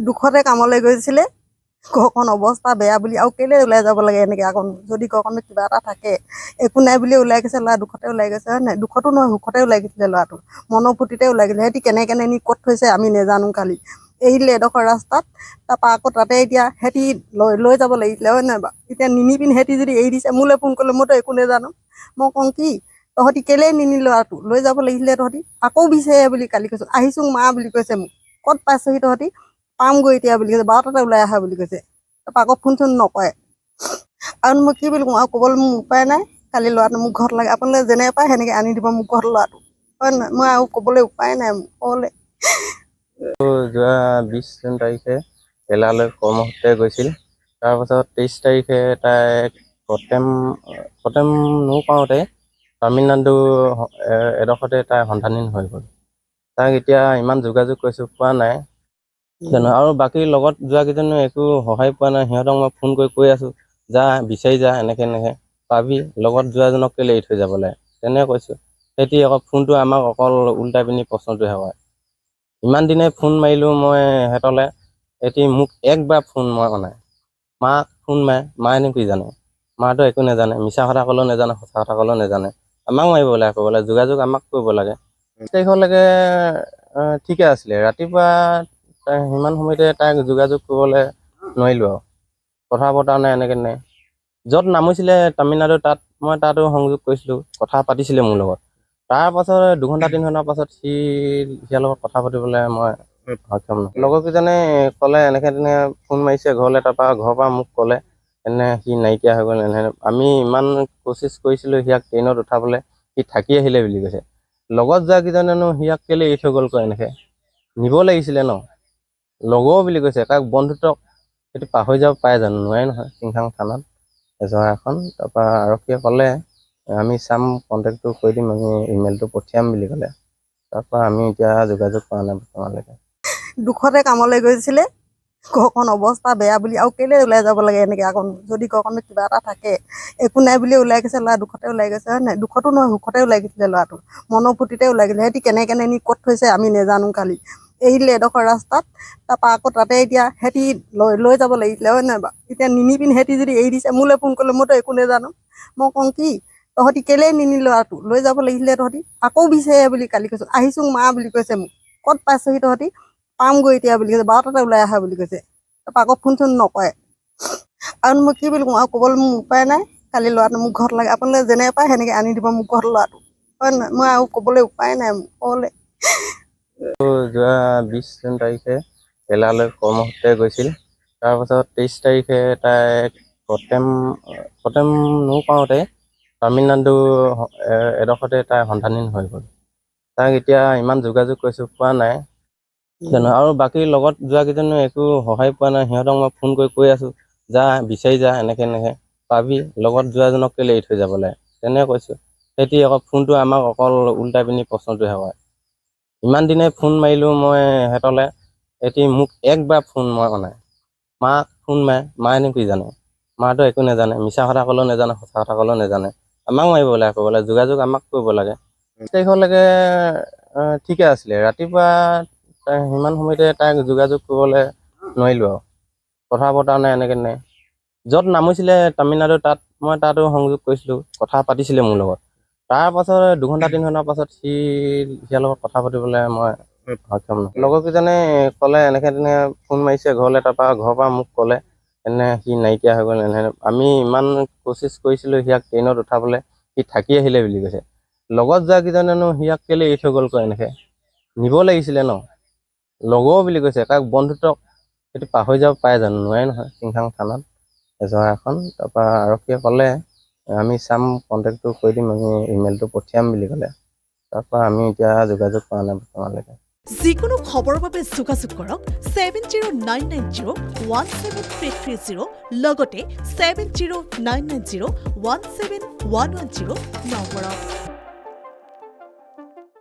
দুখতে কামলৈ গৈছিলে ঘৰখন অৱস্থা বেয়া বুলি আৰু কেলে ওলাই যাব লাগে এনেকৈ আকৌ যদি ঘৰখনত কিবা এটা থাকে একো নাই বুলি ওলাই গৈছে ল'ৰা দুখতে ওলাই গৈছে হয় নাই দুখতো নহয় সুখতে ওলাই গৈছিলে ল'ৰাটো মনৰ ফূৰ্তিতে ওলাই গৈছিলে সিহঁতি কেনে নি ক'ত থৈছে আমি নেজানো কালি এৰিলে এডোখৰ ৰাস্তাত তাৰপৰা আকৌ তাতে এতিয়া সিহঁতি লৈ যাব লাগিছিলে হয় নাই বাৰু এতিয়া নিনি পিনি সিহঁতি যদি এৰি দিছে মোলৈ ফোন কৰিলে মইতো একো নেজানো মই কওঁ কি তহঁতি কেলে নিনি ল'ৰাটো লৈ যাব লাগিছিলে তহঁতি আকৌ বিচাৰে বুলি কালি কৈছোঁ আহিছোঁ মা বুলি কৈছে মোক ক'ত পাইছহি তহঁতি পামগৈ এতিয়া বুলি কৈছে 12টাতে ওলাই আহা বুলি কৈছে তাৰপৰা আকৌ ফোন চোন নকৰে আৰু মই কি বুলি কওঁ আৰু ক'বলৈ মোৰ উপায় নাই কালি ল'ৰাটো মোক ঘৰত লাগে আপোনালোকে যেনে পায় সেনেকৈ আনি দিব মোক ঘৰত ল'ৰাটো হয় নহয় মই আৰু ক'বলৈ উপায় নাই ক'বলৈ যোৱা 20 জুন তাৰিখে কেৰেলালৈ কৰ্মসূত্ৰে গৈছিল তাৰপাছত 23 তাৰিখে তাই কটেম পাওঁতে তামিলনাডু এডোখৰতে তাই সন্ধানহীন হৈ গ'ল তাক এতিয়া ইমান যোগাযোগ কৰিছোঁ পোৱা নাই জানো আৰু বাকী লগত যোৱা কেইজনো একো সহায় পোৱা নাই সিহঁতক মই ফোন কৰি কৈ আছোঁ যা বিচাৰি যা এনেকৈ পাবি লগত যোৱাজনক কেলৈ এৰি থৈ যাব লাগে তেনেকৈ কৈছোঁ সিহঁতি আকৌ ফোনটো আমাক অকল উল্টাই পিনি প্ৰশ্নটোহে হয় ইমান দিনে ফোন মাৰিলোঁ মই সিহঁতলৈ সিহঁতি মোক একবাৰ ফোন মৰা নাই মাক ফোন মাৰে মায়েনো কি জানে মাতো একো নাজানে মিছা কথা ক'লেও নাজানে সঁচা কথা ক'লেও নাজানে আমাক মাৰিব লাগে ক'বলৈ যোগাযোগ আমাক কৰিব লাগে 20 তাৰিখলৈকে ঠিকে আছিলে ৰাতিপুৱা সিমান সময়তে তাইক যোগাযোগ কৰিবলৈ নোৱাৰিলোঁ আৰু কথা বতৰা নাই এনেকৈ নাই য'ত নামিছিলে তামিলনাডু মই তাতো সংযোগ কৰিছিলোঁ কথা পাতিছিলে মোৰ লগত তাৰপাছত 2 ঘণ্টা 3 ঘণ্টাৰ পাছত সিয়াৰ লগত কথা পাতিবলৈ মই সক্ষম নহয় লগৰকেইজনে ক'লে এনেকৈ ফোন মাৰিছে ঘৰলৈ তাৰপৰা ঘৰৰ পৰা মোক ক'লে সি নাইকিয়া হৈ গ'ল আমি ইমান কোচিছ কৰিছিলোঁ সিয়াক ট্ৰেইনত উঠাবলৈ সি থাকি আহিলে বুলি কৈছে লগত যোৱা কেইজনেনো সিয়াক কেলৈ এৰি থৈ গ'ল কয় এনেকৈ নিব লাগিছিলে ন লগৰ বুলি কৈছে কাক বন্ধুত্বক সেইটো পাহৰি যাব পাৰে জানো নোৱাৰে নহয় চিংখাং থানাত এজৰা এখন তাৰপৰা আৰক্ষীয়ে ক'লে আমি চাম কণ্টেক্টটো কৰি দিম আমি ইমেইলটো পঠিয়াম বুলি ক'লে তাৰপৰা আমি এতিয়া যোগাযোগ কৰা নাই বৰ্তমানলৈকে দুখতে কামলৈ গৈছিলে ঘৰখন অৱস্থা বেয়া বুলি আৰু কেলে ওলাই যাব লাগে এনেকৈ আকৌ যদি ঘৰখনত কিবা এটা থাকে একো নাই বুলি ওলাই গৈছে ল'ৰা দুখতে ওলাই গৈছে হয় নাই দুখতো নহয় সুখতে ওলাই গৈছিলে ল'ৰাটো মনৰ ফূৰ্তিতে ওলাই গৈছিলে সিহঁতি কেনে নি ক'ত থৈছে আমি নেজানো কালি এৰিলে এডোখৰ ৰাস্তাত তাৰপৰা আকৌ তাতে এতিয়া সিহঁতি লৈ যাব লাগিছিলে হয় নাই বাৰু এতিয়া নিনি পিনি সিহঁতি যদি এৰি দিছে মোলৈ ফোন কৰিলে মইতো একো নেজানো মই কওঁ কি তহঁতি কেলে নিনি ল'ৰাটো লৈ যাব লাগিছিলে তহঁতি আকৌ বিচাৰে বুলি কালি কৈছোঁ আহিছোঁ মা বুলি কৈছে মোক ক'ত পাইছহি তহঁতি পামগৈ এতিয়া বুলি কৈছে 12টাতে ওলাই আহা বুলি কৈছে তাৰপৰা আকৌ ফোন চোন নকৰে আৰু মই কি বুলি কওঁ আৰু ক'বলৈ মোৰ উপায় নাই কালি ল'ৰাটো মোক ঘৰত লাগে আপোনালোকে যেনে পায় সেনেকৈ আনি দিব মোক ঘৰত ল'ৰাটো হয় নহয় মই আৰু ক'বলৈ উপায় নাই ক'বলৈ যোৱা 20 জুন তাৰিখে কেৰেলালৈ কৰ্মসূত্ৰে গৈছিল তাৰপাছত 23 তাৰিখে তাই কটেম পাওঁতে তামিলনাডু এডোখৰতে তাই সন্ধানহীন হৈ গ'ল তাক এতিয়া ইমান যোগাযোগ কৰিছোঁ পোৱা নাই জানো আৰু বাকী লগত যোৱা কেইজনো একো সহায় পোৱা নাই সিহঁতক মই ফোন কৰি কৈ আছোঁ যা বিচাৰি যা এনেকৈ পাবি লগত যোৱাজনক কেলৈ এৰি থৈ যাব লাগে তেনেকৈ কৈছোঁ সিহঁতি আকৌ ফোনটো আমাক অকল উল্টাই পিনি প্ৰশ্নটোহে হয় ইমান দিনে ফোন মাৰিলোঁ মই সিহঁতলৈ সিহঁতি মোক একবাৰ ফোন মৰা নাই মাক ফোন মাৰে মায়েনো কি জানে মাতো একো নাজানে মিছা কথা ক'লেও নাজানে সঁচা কথা ক'লেও নাজানে আমাক মাৰিব লাগে ক'বলৈ যোগাযোগ আমাক কৰিব লাগে 20 তাৰিখলৈকে ঠিকে আছিলে ৰাতিপুৱা সিমান সময়তে তাইক যোগাযোগ কৰিবলৈ নোৱাৰিলোঁ আৰু কথা বতৰা নাই এনেকৈ নাই য'ত নামিছিলে তামিলনাডু মই তাতো সংযোগ কৰিছিলোঁ কথা পাতিছিলে মোৰ লগত তাৰপাছত 2 ঘণ্টা 3 ঘণ্টাৰ পাছত সিয়াৰ লগত কথা পাতিবলৈ মই সক্ষম নহয় লগৰকেইজনে ক'লে এনেকৈ ফোন মাৰিছে ঘৰলৈ তাৰপৰা ঘৰৰ পৰা মোক ক'লে সি নাইকিয়া হৈ গ'ল আমি ইমান কোচিছ কৰিছিলোঁ সিয়াক ট্ৰেইনত উঠাবলৈ সি থাকি আহিলে বুলি কৈছে লগত যোৱা কেইজনেনো সিয়াক কেলৈ এৰি থৈ গ'ল কয় এনেকৈ নিব লাগিছিলে ন লগৰ বুলি কৈছে কাক বন্ধুত্বক সেইটো পাহৰি যাব পাৰে জানো নোৱাৰে নহয় চিংখাং থানাত এজৰা এখন তাৰপৰা আৰক্ষীয়ে ক'লে আমি চাম কণ্টেক্টটো কৰি দিম আমি ইমেইলটো পঠিয়াম বুলি ক'লে তাৰপৰা আমি এতিয়া যোগাযোগ কৰা নাই বৰ্তমানলৈকে যিকোনো খবৰৰ বাবে যোগাযোগ কৰক 7099017330 লগতে 7099017110 নম্বৰত